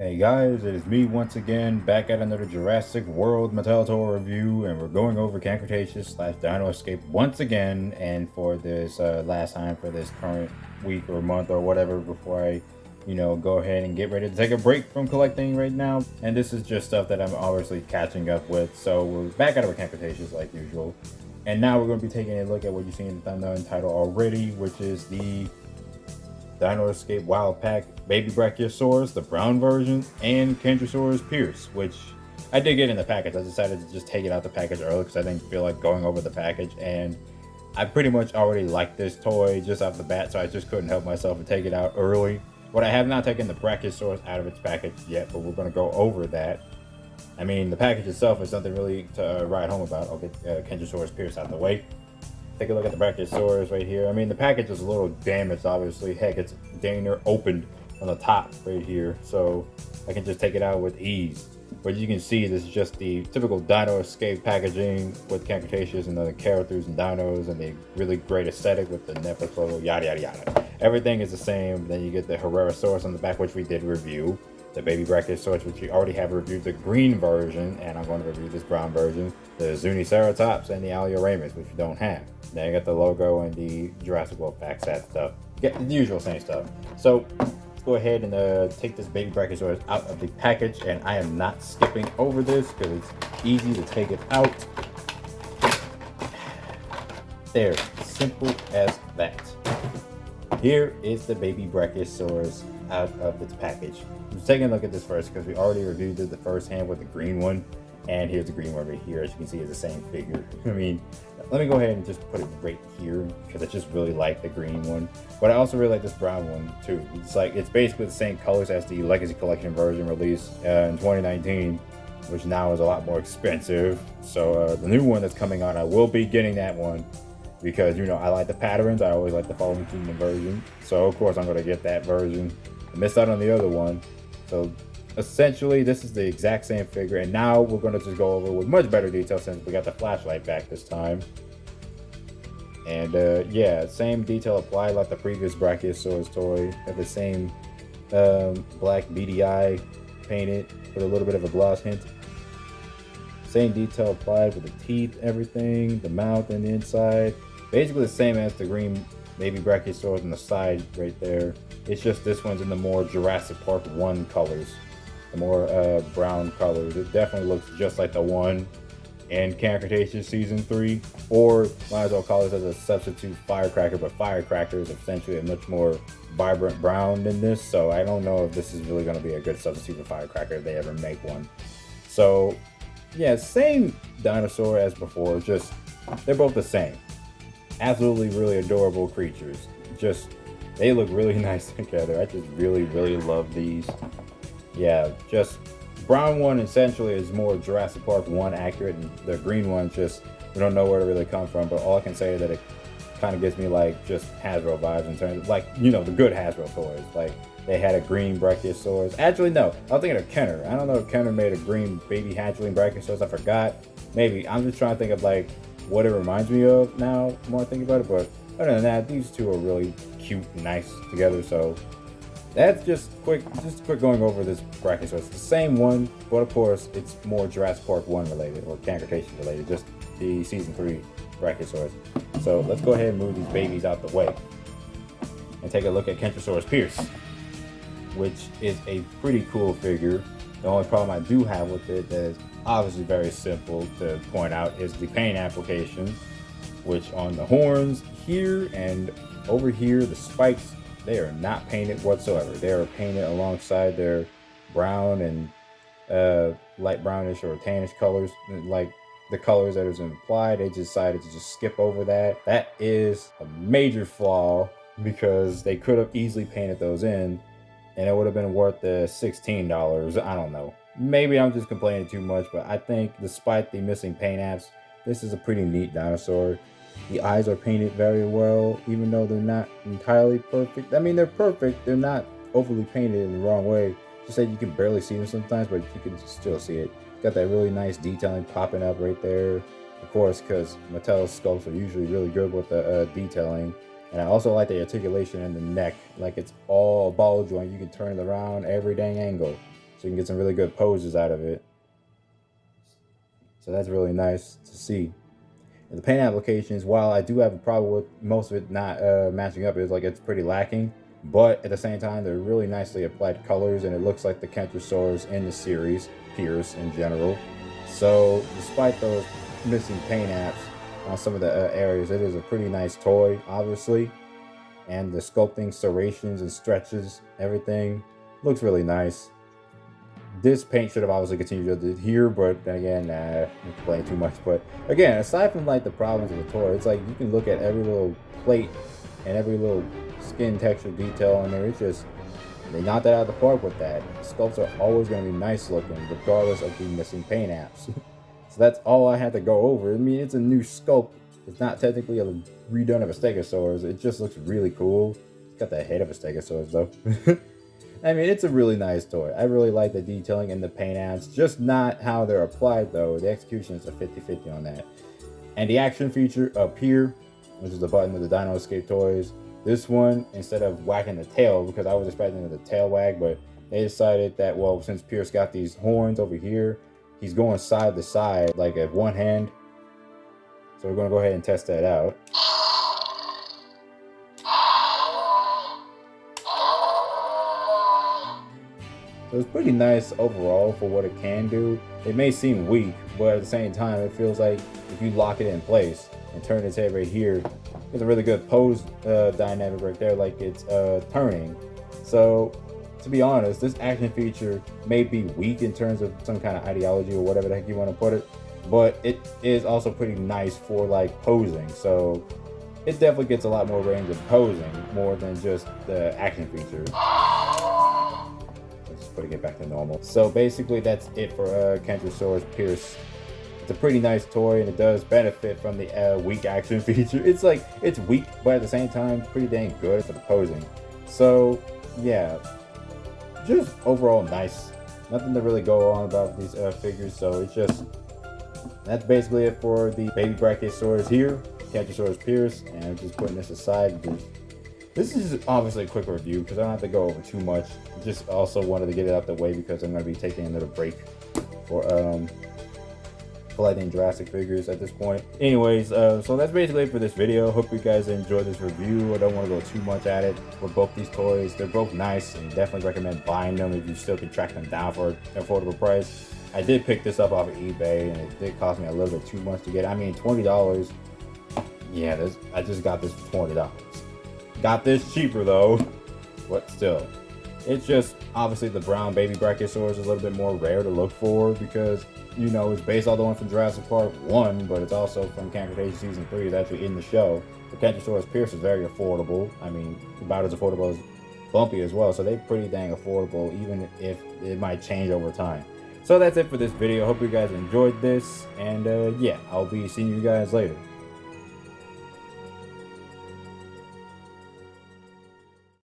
Hey guys, it is me once again, back at another Jurassic World Mattel Tour review, and we're going over Cretaceous / Dino Escape once again, and for this last time for this current week or month or whatever before I, go ahead and get ready to take a break from collecting right now. And this is just stuff that I'm obviously catching up with, so we're back at our Cretaceous like usual. And now we're going to be taking a look at what you see in the thumbnail and title already, which is the Dino Escape Wild Pack Baby Brachiosaurus, the brown version, and Kentrosaurus Pierce, which I did get in the package. I decided to just take it out the package early because I didn't feel like going over the package, and I pretty much already liked this toy just off the bat, so I just couldn't help myself and take it out early. But I have not taken the Brachiosaurus out of its package yet, but we're going to go over that. I mean, the package itself is something really to write home about. I'll get Kentrosaurus Pierce out of the way. Take a look at the Brachiosaurus right here. I mean, the package is a little damaged, obviously. Heck, it's dang near opened on the top right here, so I can just take it out with ease. But you can see this is just the typical Dino Escape packaging with Cretaceous and the characters and dinos and the really great aesthetic with the Netflix logo, yada yada yada. Everything is the same. Then you get the Herrerasaurus on the back, which we did review. The baby Brachiosaurus, which we already have reviewed the green version, and I'm going to review this brown version. The Zuniceratops and the Alioramus, which we don't have. Then I got the logo and the Jurassic World facts, that stuff. Get the usual same stuff. So let's go ahead and take this baby Brachiosaurus out of the package, and I am not skipping over this because it's easy to take it out. There, simple as that. Here is the baby Brachiosaurus out of its package. Let's take a look at this first because we already reviewed the first hand with the green one, and here's the green one right here. As you can see, it's the same figure. I mean, let me go ahead and just put it right here because I just really like the green one, but I also really like this brown one too. It's basically the same colors as the Legacy Collection version released in 2019, which now is a lot more expensive. So the new one that's coming out, I will be getting that one because I like the patterns. I always like the Fallen Kingdom version, so of course I'm going to get that version. I missed out on the other one, so essentially this is the exact same figure, and now we're going to just go over with much better detail since we got the flashlight back this time. And yeah, same detail applied like the previous Brachiosaurus toy. Have the same black beady eye painted with a little bit of a gloss hint. Same detail applied with the teeth, everything, the mouth and the inside. Basically the same as the green baby Brachiosaurus on the side right there. It's just this one's in the more Jurassic Park 1 colors. The more brown colors. It definitely looks just like the one in Cretaceous Season 3. Or might as well call this as a substitute Firecracker, but Firecracker is essentially a much more vibrant brown than this. So I don't know if this is really going to be a good substitute for Firecracker if they ever make one. So yeah, same dinosaur as before, just they're both the same. Absolutely really adorable creatures. Just they look really nice together. I just really love these. Yeah, just brown one essentially is more Jurassic Park 1 accurate, and the green one just we don't know where to really come from, but all I can say is that it kind of gives me like just Hasbro vibes in terms of like the good Hasbro toys. Like they had a green Brachiosaurus. Actually no, I was thinking of Kenner. I don't know if Kenner made a green baby hatchling Brachiosaurus. I forgot. Maybe I'm just trying to think of like what it reminds me of now more I think about it, but other than that, these two are really cute and nice together. So that's just quick going over this Brachiosaurus. It's the same one, but of course it's more Jurassic Park 1 related or Cretaceous related, just the Season 3 Brachiosaurus. So let's go ahead and move these babies out the way and take a look at Kentrosaurus Pierce, which is a pretty cool figure. The only problem I do have with it that is obviously very simple to point out is the paint application, which on the horns here and over here, the spikes, they are not painted whatsoever. They are painted alongside their brown and light brownish or tannish colors, like the colors that is implied. They decided to just skip over that. That is a major flaw because they could have easily painted those in and it would have been worth the $16. I don't know. Maybe I'm just complaining too much, but I think despite the missing paint apps, this is a pretty neat dinosaur. The eyes are painted very well, even though they're not entirely perfect. I mean, they're perfect. They're not overly painted in the wrong way. Just that you can barely see them sometimes, but you can still see it. Got that really nice detailing popping up right there. Of course, because Mattel's sculpts are usually really good with the detailing. And I also like the articulation in the neck. Like it's all ball joint. You can turn it around every dang angle. so you can get some really good poses out of it. So that's really nice to see. And the paint applications, while I do have a problem with most of it not matching up, it's pretty lacking. But at the same time, they're really nicely applied colors, and it looks like the Kentrosaurus in the series, Pierce in general. So despite those missing paint apps on some of the areas, it is a pretty nice toy, obviously. And the sculpting, serrations, and stretches, everything looks really nice. This paint should have obviously continued to here, but then again, I'm playing too much. But again, aside from like the problems of the toy, it's like you can look at every little plate and every little skin texture detail on there. It's just, they knocked that out of the park with that. Sculpts are always going to be nice looking, regardless of the missing paint apps. So that's all I had to go over. I mean, it's a new sculpt. It's not technically a redone of a Stegosaurus. It just looks really cool. It's got the head of a Stegosaurus though. I mean, it's a really nice toy. I really like the detailing and the paint apps, just not how they're applied though. The execution is a 50-50 on that. And the action feature up here, which is the button with the Dino Escape toys, this one, instead of whacking the tail, because I was expecting the tail wag, but they decided that, well, since Pierce got these horns over here, he's going side to side, like at one hand. So we're going to go ahead and test that out. So it's pretty nice overall for what it can do. It may seem weak, but at the same time, it feels like if you lock it in place and turn its head right here, it's a really good pose dynamic right there, like it's turning. So to be honest, this action feature may be weak in terms of some kind of ideology or whatever the heck you want to put it, but it is also pretty nice for like posing. So it definitely gets a lot more range of posing more than just the action feature. Putting it back to normal. So basically that's it for Kentrosaurus Pierce. It's a pretty nice toy, and it does benefit from the weak action feature. It's like, it's weak, but at the same time pretty dang good for the posing. So yeah, just overall nice. Nothing to really go on about these figures. So it's just, that's basically it for the baby Brachiosaurus here, Kentrosaurus Pierce, and I'm just putting this aside. This is obviously a quick review because I don't have to go over too much. Just also wanted to get it out the way because I'm going to be taking a little break for collecting Jurassic figures at this point. Anyways, so that's basically it for this video. Hope you guys enjoyed this review. I don't want to go too much at it with both these toys. They're both nice, and definitely recommend buying them if you still can track them down for an affordable price. I did pick this up off of eBay, and it did cost me a little bit too much to get. I mean, $20. Yeah, I just got this for $20. Got this cheaper though, but still. It's just, obviously the brown baby Brachiosaurus is a little bit more rare to look for because, you know, it's based on the one from Jurassic Park 1, but it's also from Cretaceous Season 3 that's actually in the show. The Kentrosaurus Pierce is very affordable. I mean, about as affordable as Bumpy as well, so they're pretty dang affordable, even if it might change over time. So that's it for this video. Hope you guys enjoyed this, and yeah, I'll be seeing you guys later.